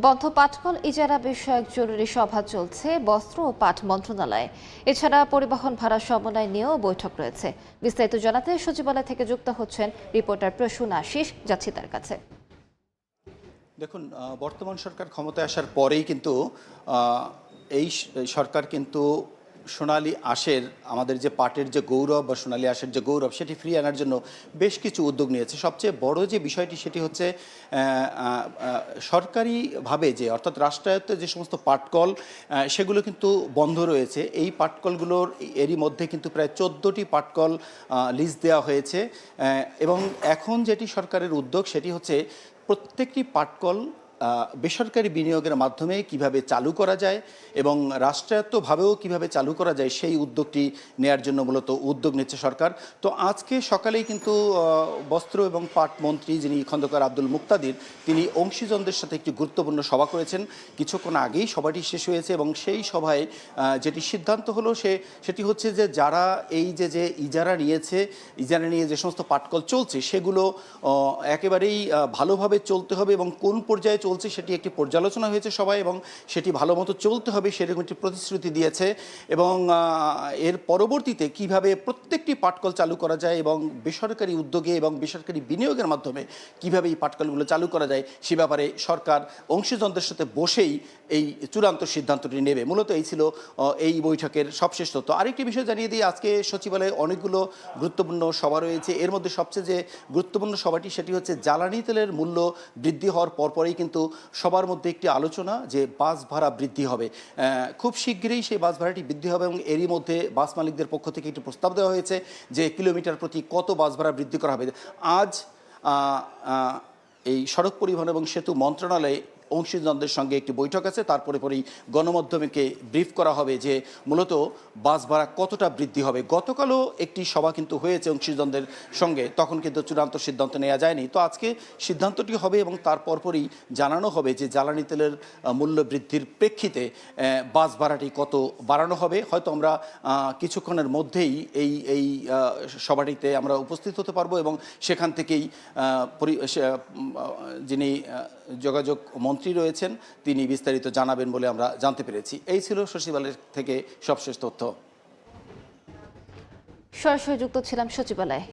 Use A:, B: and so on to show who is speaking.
A: বন্ধ পাটকল ইজারা বিষয়ক জরুরি সভা চলছে বস্ত্র ও পাট মন্ত্রণালয়ে। এছাড়া পরিবহন ভাড়া সমন্বয় নিয়েও বৈঠক রয়েছে। বিস্তারিত জানাতে সচিবালয় থেকে যুক্ত হচ্ছেন রিপোর্টার প্রসূন আশিস, যাচ্ছি তার কাছে।
B: দেখুন, বর্তমান সরকার ক্ষমতায় আসার পরেই কিন্তু এই সরকার কিন্তু সোনালী আঁশের আমাদের যে পাটের যে গৌরব বা সোনালী আঁশের যে গৌরব সেটি ফিরিয়ে আনার জন্য বেশ কিছু উদ্যোগ নিয়েছে। সবচেয়ে বড় যে বিষয়টি সেটি হচ্ছে সরকারিভাবে যে অর্থাৎ রাষ্ট্রায়ত্ত যে সমস্ত পাটকল সেগুলো কিন্তু বন্ধ রয়েছে। এই পাটকলগুলোর এরই মধ্যে কিন্তু প্রায় 14টি পাটকল লিজ দেওয়া হয়েছে এবং এখন যেটি সরকারের উদ্যোগ সেটি হচ্ছে প্রত্যেকটি পাটকল বেসরকারি বিনিয়োগের মাধ্যমে কিভাবে চালু করা যায় এবং রাষ্ট্রায়ত্তভাবেও কিভাবে চালু করা যায় সেই উদ্যোগটি নেয়ার জন্য মূলত উদ্যোগ নিচ্ছে সরকার। তো আজকে সকালেই কিন্তু বস্ত্র এবং পাট মন্ত্রী যিনি খন্দকার আব্দুল মুক্তাদির তিনি অংশীজনদের সাথে একটি গুরুত্বপূর্ণ সভা করেছেন। কিছুক্ষণ আগেই সভাটি শেষ হয়েছে এবং সেই সভায় যেটি সিদ্ধান্ত হলো সেটি হচ্ছে যে যারা এই যে ইজারা নিয়ে যে সমস্ত পাটকল চলছে সেগুলো একেবারেই ভালোভাবে চলতে হবে এবং কোন পর্যায়ে চলছে সেটি একটি পর্যালোচনা হয়েছে সবাই এবং সেটি ভালো মতো চলতে হবে সেরকম একটি প্রতিশ্রুতি দিয়েছে এবং এর পরবর্তীতে কিভাবে প্রত্যেকটি পাটকল চালু করা যায় এবং বেসরকারি উদ্যোগে এবং বেসরকারি বিনিয়োগের মাধ্যমে কিভাবে এই পাটকলগুলো চালু করা যায় সে ব্যাপারে সরকার অংশীজনদের সাথে বসেই এই চূড়ান্ত সিদ্ধান্তটি নেবে। মূলত এই ছিল এই বৈঠকের সবশেষ তথ্য। আরেকটি বিষয় জানিয়ে দিই, আজকে সচিবালয়ে অনেকগুলো গুরুত্বপূর্ণ সভা রয়েছে। এর মধ্যে সবচেয়ে যে গুরুত্বপূর্ণ সভাটি সেটি হচ্ছে জ্বালানি তেলের মূল্য বৃদ্ধি হওয়ার পরপরই কিন্তু সবার মধ্যে একটি আলোচনা যে বাস ভাড়া বৃদ্ধি হবে। খুব শীঘ্রই সেই বাস ভাড়াটি বৃদ্ধি হবে এবং এরই মধ্যে বাস মালিকদের পক্ষ থেকে একটি প্রস্তাব দেওয়া হয়েছে যে কিলোমিটার প্রতি কত বাস ভাড়া বৃদ্ধি করা হবে। আজ এই সড়ক পরিবহন এবং সেতু মন্ত্রণালয়ে অংশীজনদের সঙ্গে একটি বৈঠক আছে, তারপরে পরেই গণমাধ্যমকে ব্রিফ করা হবে যে মূলত বাস ভাড়া কতটা বৃদ্ধি হবে। গতকালও একটি সভা কিন্তু হয়েছে অংশীজনদের সঙ্গে, তখন কিন্তু চূড়ান্ত সিদ্ধান্ত নেওয়া যায়নি। তো আজকে সিদ্ধান্তটি হবে এবং তারপর পরই জানানো হবে যে জ্বালানি তেলের মূল্য বৃদ্ধির প্রেক্ষিতে বাস ভাড়াটি কত বাড়ানো হবে। হয়তো আমরা কিছুক্ষণের মধ্যেই এই সভাটিতে আমরা উপস্থিত হতে পারবো এবং সেখান থেকেই যিনি যোগাযোগ মন্ত্রী রয়েছেন তিনি বিস্তারিত জানাবেন বলে আমরা জানতে পেরেছি। এই ছিল সচিবালয় থেকে সবশেষ তথ্য।
A: সরাসরি যুক্ত ছিলাম সচিবালয়ে।